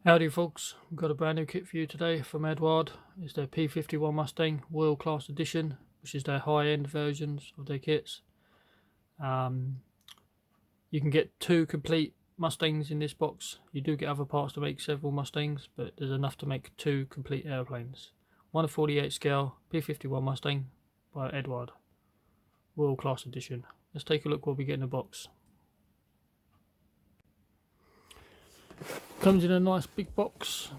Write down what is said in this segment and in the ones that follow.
Howdy folks, we've got a brand new kit for you today from Eduard. It's their P-51 Mustang World Class Edition, which is their high-end versions of their kits. You can get 2 complete Mustangs in this box. You do get other parts to make several Mustangs, but there's enough to make 2 complete airplanes. 1/48 scale P-51 Mustang by Eduard, World Class Edition. Let's take a look what we get in the box. Comes in a nice big box.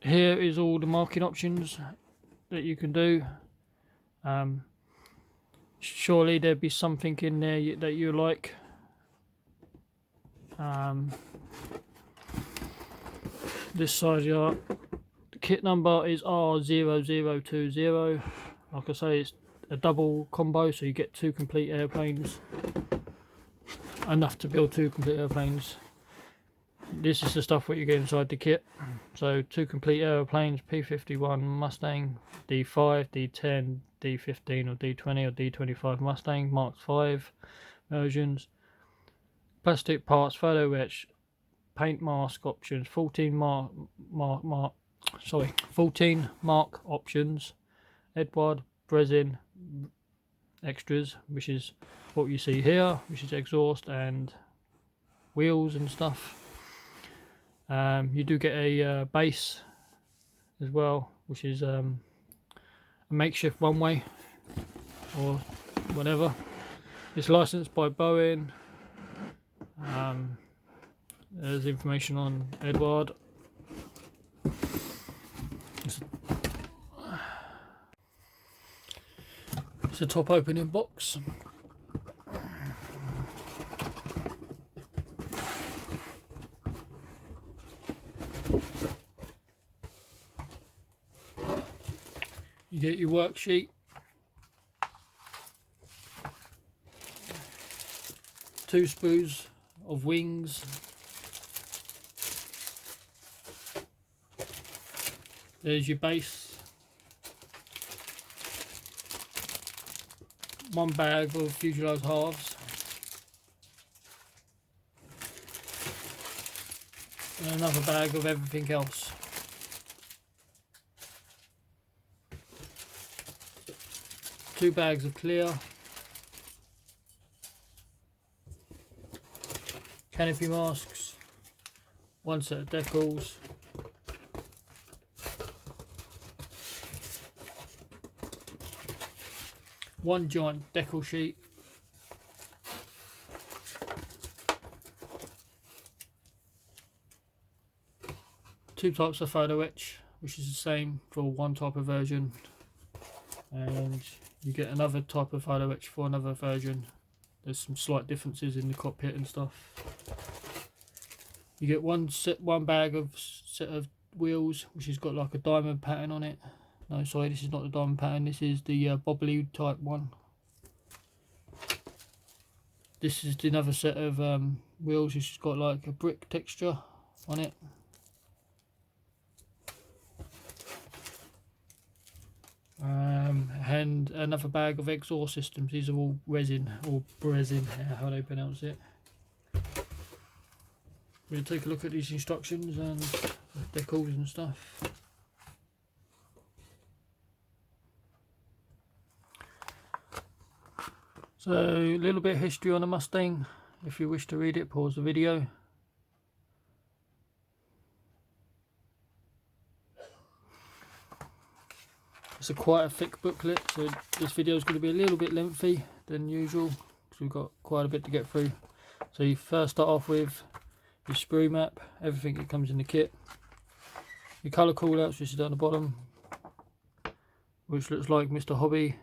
Here is all the marking options that you can do. Surely there'd be something in there that you like. This side here, the kit number is R0020. Like I say, it's a double combo, so you get 2 complete airplanes. Enough to build 2 complete airplanes. This is the stuff what you get inside the kit. So 2 complete aeroplanes, P-51 Mustang, D5, D10, D15 or D20 or D25 Mustang, Mark V versions. Plastic parts, photo etch, paint mask options, 14 mark options, Eduard, Resin extras, which is what you see here, which is exhaust and wheels and stuff. You do get a base as well, which is a makeshift one-way or whatever. It's licensed by Boeing. There's information on Eduard. It's a top opening box. You get your worksheet, two sprues of wings, there's your base, 1 bag of fuselage halves, and another bag of everything else. Two bags of clear, canopy masks, 1 set of decals, one giant decal sheet, two types of photo etch, which is the same for one type of version, and you get another type of photo etch for another version. There's some slight differences in the cockpit and stuff. You get one bag of set of wheels, which has got like a diamond pattern on it. No, sorry, this is not the diamond pattern. This is the bobbly type one. This is another set of wheels, which has got like a brick texture on it. And another bag of exhaust systems. These are all resin or Resin, how they pronounce it. We'll take a look at these instructions and the decals and stuff. So a little bit of history on the Mustang. If you wish to read it, pause the video. It's quite a thick booklet, so this video is going to be a little bit lengthy than usual because we've got quite a bit to get through. So you first start off with your sprue map, everything that comes in the kit. Your colour callouts, which is down the bottom, which looks like Mr. Hobby.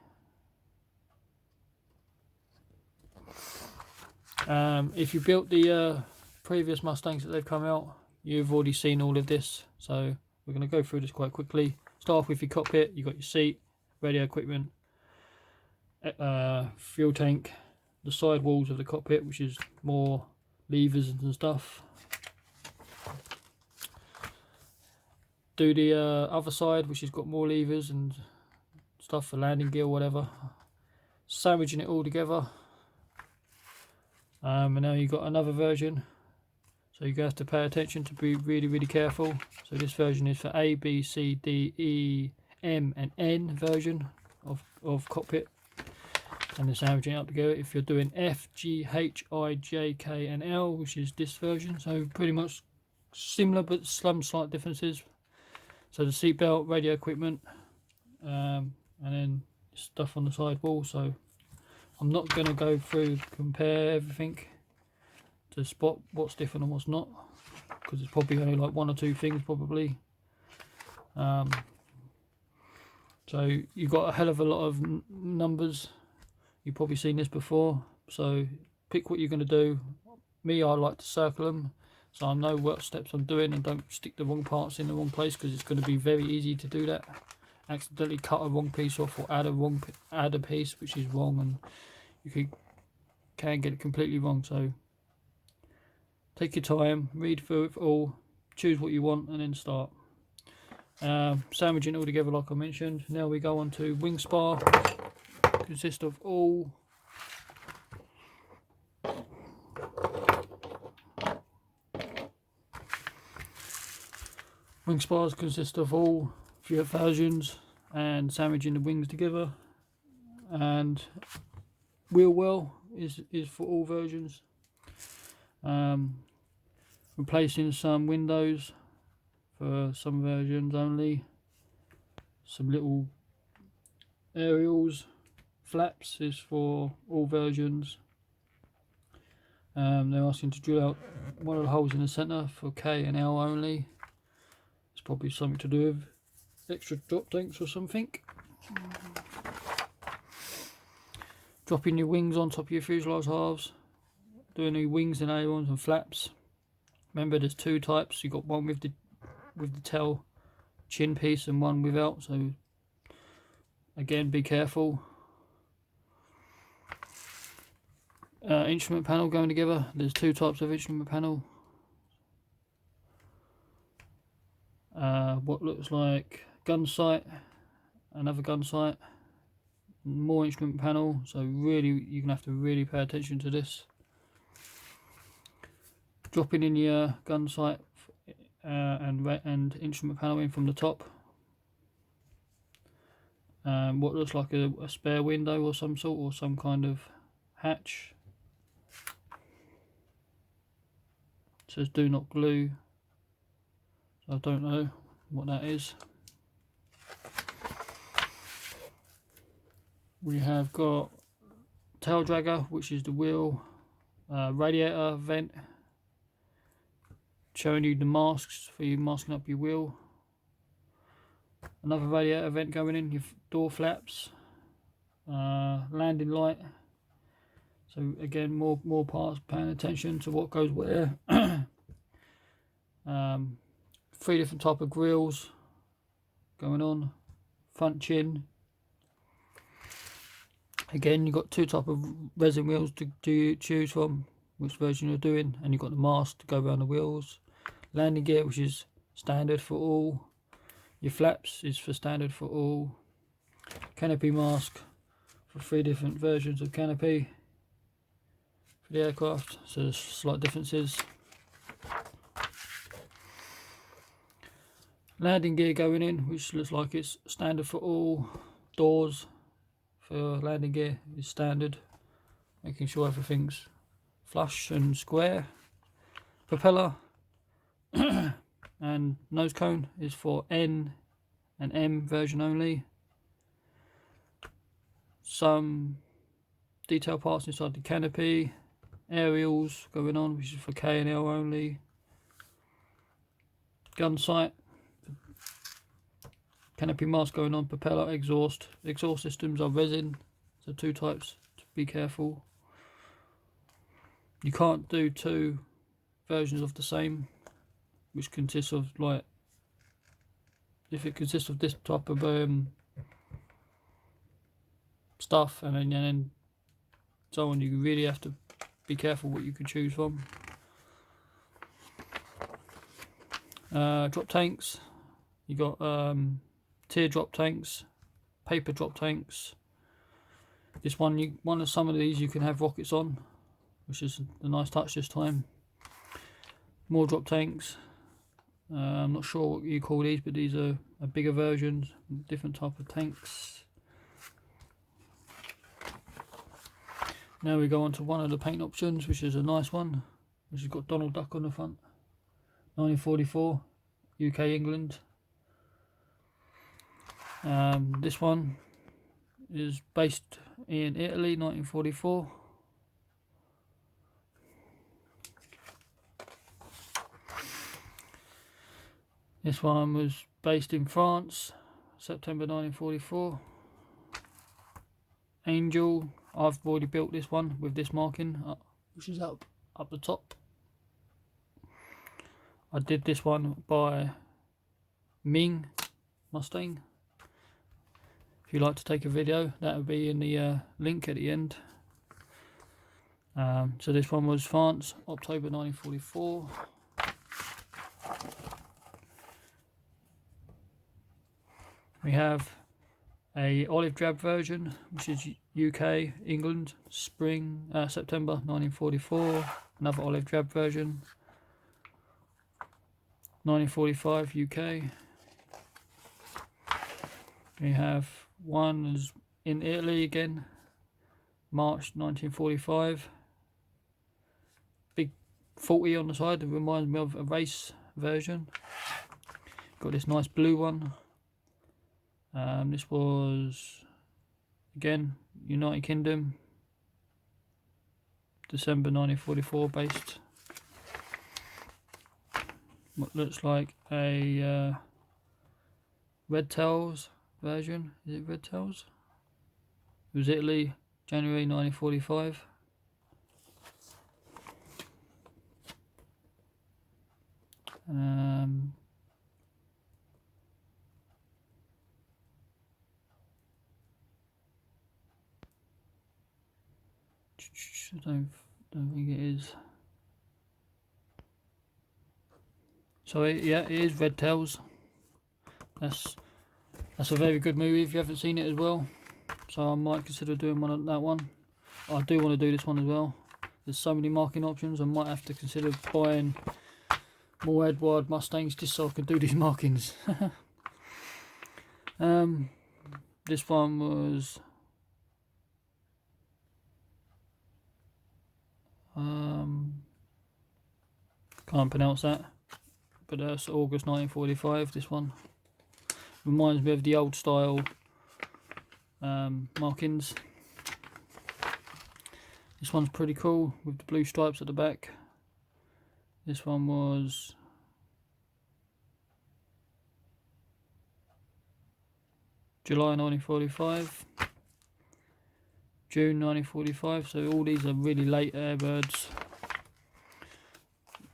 If you built the previous Mustangs that they've come out, you've already seen all of this, so we're going to go through this quite quickly. Start off with your cockpit. You've got your seat, radio equipment, fuel tank, the side walls of the cockpit, which is more levers and stuff. Do the other side, which has got more levers and stuff for landing gear or whatever. Sandwiching it all together. And now you've got another version. so you have to pay attention to be really careful. So this version is for A, B, C, D, E, M and N version of cockpit, and they're sandwiching up together. If you're doing F, G, H, I, J, K and L, which is this version, so pretty much similar but some slight differences. So the seat belt, radio equipment, and then stuff on the sidewall. So I'm not going to go through compare everything to spot what's different and what's not, because it's probably only like one or two things probably. So you've got a hell of a lot of numbers. You've probably seen this before, so pick what you're going to do. Me, I like to circle them so I know what steps I'm doing and don't stick the wrong parts in the wrong place, because it's going to be very easy to do that. Accidentally cut a wrong piece off or add a piece which is wrong, and you can get it completely wrong. So take your time, read through it all, choose what you want and then start. Sandwiching it all together like I mentioned. Now we go on to wing spar. Consists of all wing spars consist of all 3 versions, and sandwiching the wings together, and wheel well is for all versions. Replacing some windows for some versions only, some little aerials, flaps is for all versions. They're asking to drill out one of the holes in the centre for K and L only. It's probably something to do with extra drop tanks or something. Dropping your wings on top of your fuselage halves, doing the wings and ailerons and flaps. Remember, there's 2 types. You've got one with the tail chin piece and one without, so again be careful. Instrument panel going together. There's 2 types of instrument panel. What looks like gun sight, another gun sight, more instrument panel, so really you're gonna have to really pay attention to this. Dropping in your gun sight and instrument panel in from the top. What looks like a spare window or some sort, or some kind of hatch. It says do not glue, so I don't know what that is. We have got tail dragger, which is the wheel, radiator vent, showing you the masks for you masking up your wheel. Another radiator vent going in, your door flaps, landing light. So again, more parts, paying attention to what goes where. 3 different type of grills going on. Front chin. Again, you've got 2 type of resin wheels to choose from, which version you're doing, and you've got the mask to go around the wheels. Landing gear, which is standard for all. Your flaps is for standard for all. Canopy mask for 3 different versions of canopy for the aircraft, so there's slight differences. Landing gear going in, which looks like it's standard for all. Doors for landing gear is standard, making sure everything's flush and square. Propeller and nose cone is for N and M version only. Some detail parts inside the canopy. Aerials going on, which is for K and L only. Gun sight. Canopy mask going on. Propeller, exhaust. Exhaust systems are resin, so 2 types, to be careful. You can't do 2 versions of the same, which consists of, like, if it consists of this type of stuff and then so on, you really have to be careful what you can choose from. Drop tanks, you got teardrop tanks, paper drop tanks. This one, some of these you can have rockets on, which is a nice touch this time. More drop tanks. I'm not sure what you call these, but these are bigger versions, different type of tanks. Now we go on to one of the paint options, which is a nice one, which has got Donald Duck on the front. 1944, UK, England. This one is based in Italy, 1944. This one was based in France, September 1944. Angel, I've already built this one with this marking, which is up the top. I did this one by Ming Mustang. If you'd like to take a video, that would be in the link at the end. So this one was France, October 1944. We have a olive drab version, which is UK, England, September 1944. Another olive drab version, 1945, UK. We have one is in Italy again, March 1945. Big 40 on the side, it reminds me of a race version. Got this nice blue one. This was again United Kingdom, December 1944 based. What looks like a Red Tails version. Is it Red Tails? It was Italy, January 1945. I don't think it is. So yeah, it is Red Tails. That's a very good movie if you haven't seen it as well. So I might consider doing one of that one. I do want to do this one as well. There's so many marking options. I might have to consider buying more Eduard Mustangs just so I can do these markings. This one was can't pronounce that, but that's August 1945. This one reminds me of the old style markings. This one's pretty cool with the blue stripes at the back. This one was July 1945, June 1945, so all these are really late Airbirds.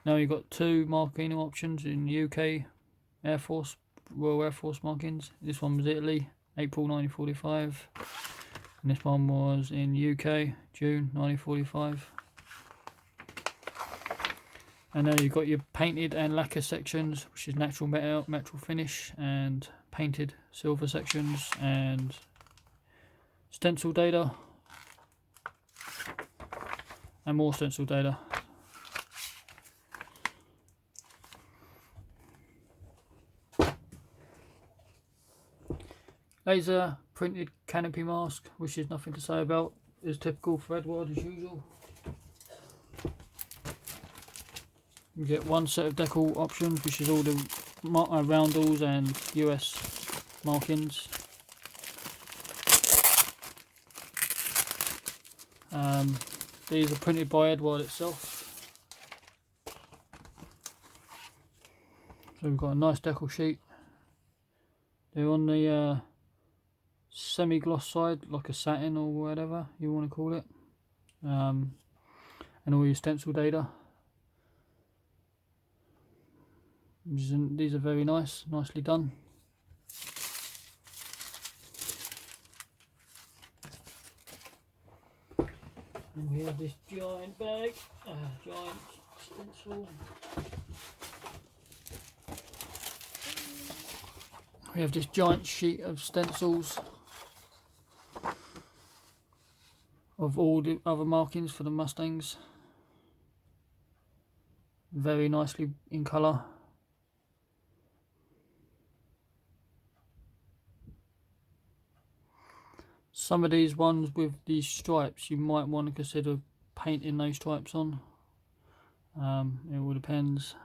Now you've got two marking options in UK Air Force, Royal Air Force markings. This one was Italy, April 1945, and this one was in UK, June 1945. And now you've got your painted and lacquer sections, which is natural metal, natural finish, and painted silver sections, and stencil data, and more stencil data. Laser printed canopy mask, which is nothing to say about, is typical for Eduard as usual. You get one set of decal options, which is all the roundels and US markings. These are printed by Eduard itself. So we've got a nice decal sheet. They're on the semi-gloss side, like a satin or whatever you want to call it, and all your stencil data. These are very nicely done. And we have this giant bag, giant stencil. We have this giant sheet of stencils of all the other markings for the Mustangs. very nicely in colour. Some of these ones with these stripes, you might want to consider painting those stripes on. It all depends.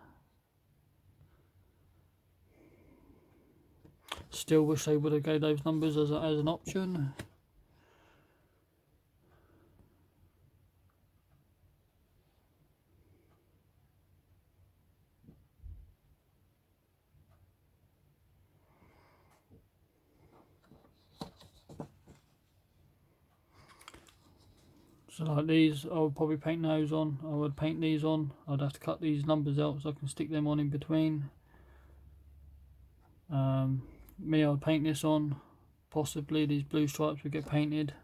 Still wish they would have gave those numbers as an option. So like these, I would probably paint those on. I would paint these on. I'd have to cut these numbers out so I can stick them on in between. Me, I would paint this on. Possibly these blue stripes would get painted.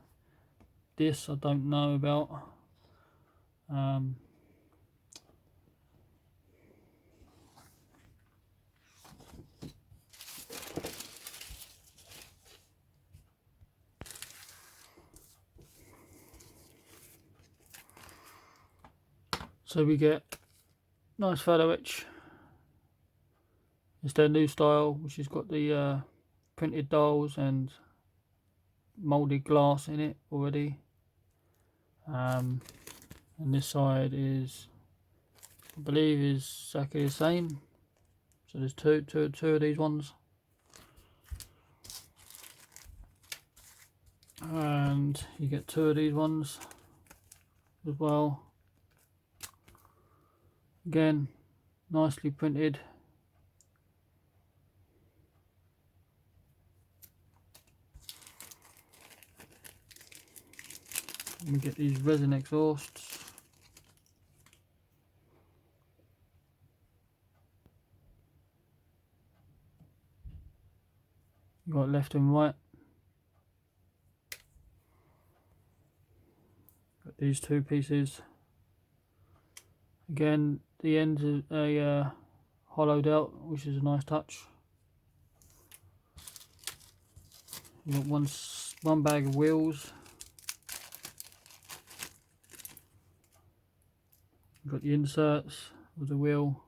This I don't know about. So we get nice photo etch. It's their new style, which has got the printed dials and moulded glass in it already. And this side is, I believe, is exactly the same. So there's two of these ones, and you get two of these ones as well. Again, nicely printed. We get these resin exhausts. You got left and right. Got these two pieces. Again, the ends are hollowed out, which is a nice touch. You got one bag of wheels. You've got the inserts of the wheel.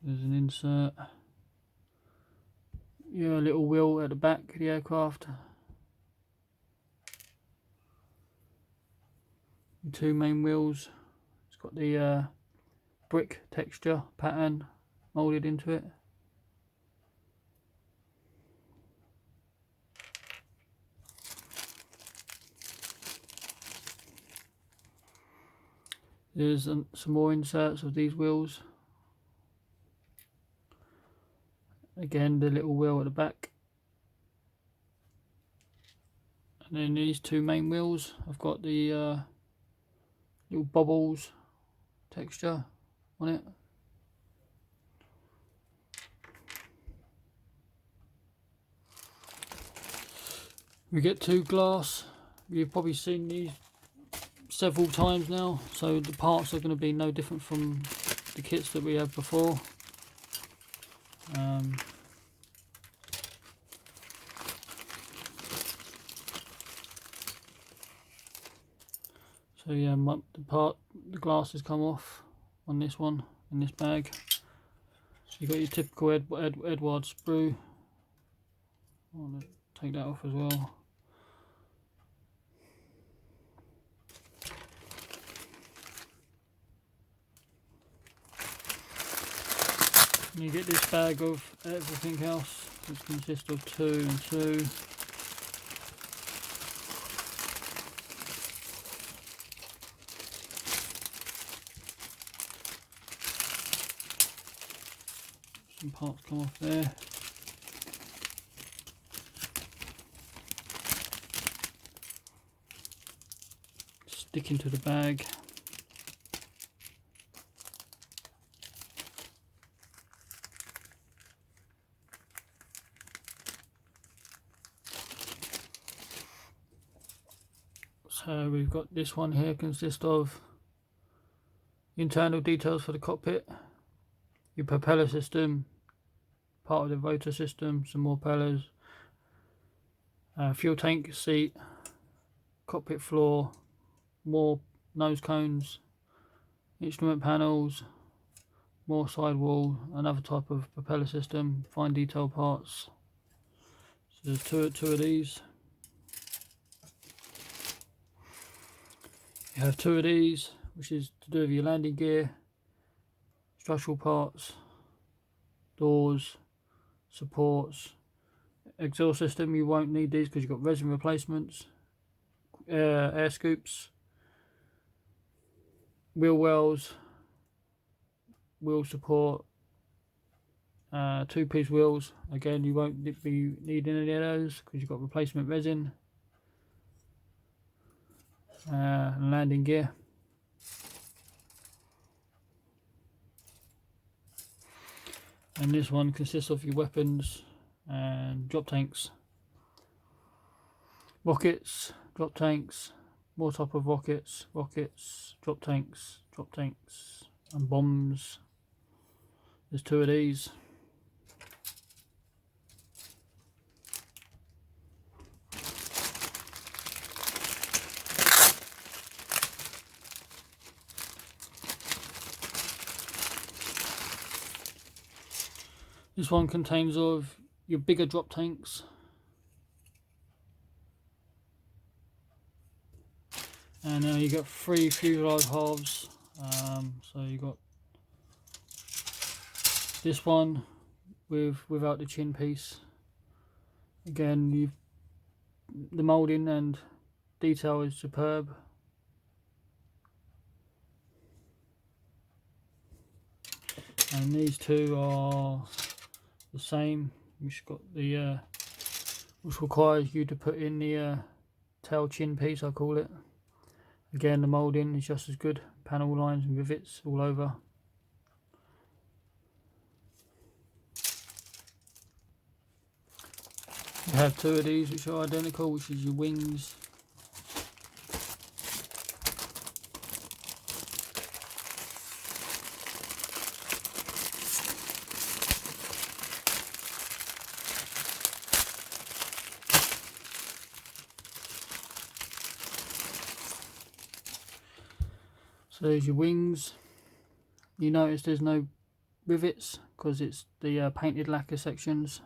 There's an insert. Yeah, a little wheel at the back of the aircraft. Two main wheels. It's got the brick texture pattern moulded into it. There's some more inserts of these wheels. Again, the little wheel at the back. And then these two main wheels, I've got the little bubbles texture on it. We get two glass. You've probably seen these several times now, so the parts are going to be no different from the kits that we had before. So yeah, the glass has come off on this one, in this bag. You got your typical Eduard sprue. I want to take that off as well. And you get this bag of everything else, which consists of 2 and 2. Some parts come off there. Stick into the bag. So we've got this one here, consists of internal details for the cockpit, your propeller system, part of the rotor system, some more propellers, fuel tank, seat, cockpit floor, more nose cones, instrument panels, more sidewall, another type of propeller system, fine detail parts. So there's two of these. You have two of these, which is to do with your landing gear, structural parts, doors, supports, exhaust system. You won't need these because you've got resin replacements, air scoops, wheel wells, wheel support, two-piece wheels. Again, you won't be needing any of those because you've got replacement resin, and landing gear. And this one consists of your weapons and drop tanks, rockets, drop tanks, more type of rockets, drop tanks, and bombs. There's two of these. This one contains of your bigger drop tanks, and you got 3 fuselage halves. So you got this one without the chin piece. Again, the moulding and detail is superb. And these two are the same, which got the which requires you to put in the tail chin piece, I call it. Again, the moulding is just as good, panel lines and rivets all over. You have two of these which are identical, which is your wings. So there's your wings. You notice there's no rivets because it's the painted lacquer sections.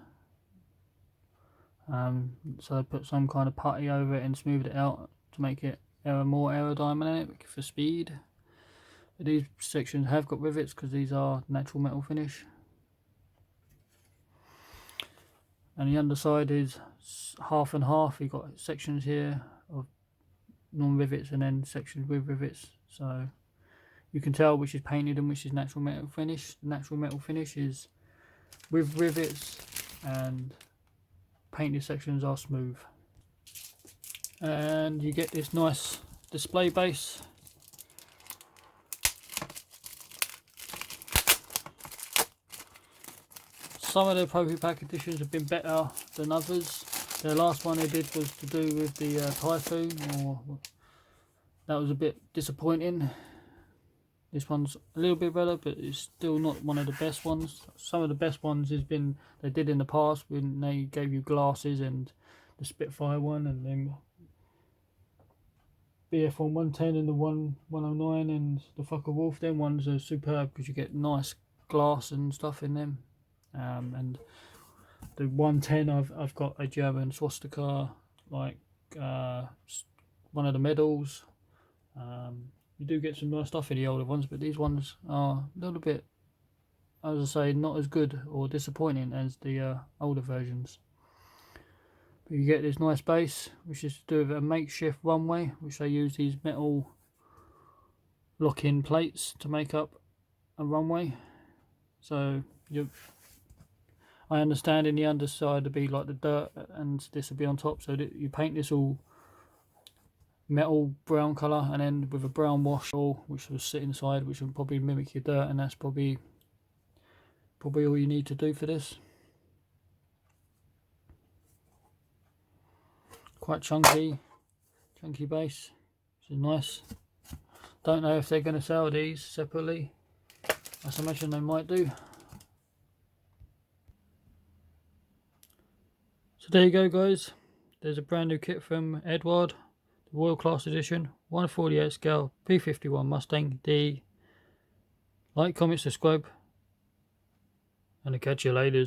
So I put some kind of putty over it and smoothed it out to make it more aerodynamic for speed. But these sections have got rivets because these are natural metal finish. And the underside is half and half. You've got sections here of non-rivets and then sections with rivets. So you can tell which is painted and which is natural metal finish. The natural metal finish is with rivets, and painted sections are smooth. And you get this nice display base. Some of the Poké Pack editions have been better than others. The last one they did was to do with the Typhoon, or that was a bit disappointing. This one's a little bit better, but it's still not one of the best ones. Some of the best ones they did in the past when they gave you glasses, and the Spitfire one, and then BF 110 and the 109 and the Fucker Wolf. Them ones are superb because you get nice glass and stuff in them. And the 110, I've got a German swastika, like one of the medals. You do get some nice stuff in the older ones, but these ones are a little bit, as I say, not as good or disappointing as the older versions. But you get this nice base, which is to do with a makeshift runway, which they use these metal lock-in plates to make up a runway. So I understand in the underside to be like the dirt, and this will be on top. So you paint this all metal brown colour, and then with a brown wash, which will sit inside, which will probably mimic your dirt, and that's probably all you need to do for this. Quite chunky base, which is nice. Don't know if they're going to sell these separately. I imagine they might do. So there you go, guys. There's a brand new kit from Eduard, the Royal Class Edition, 1/48 scale, P-51 Mustang D. Like, comment, subscribe, and I'll catch you later.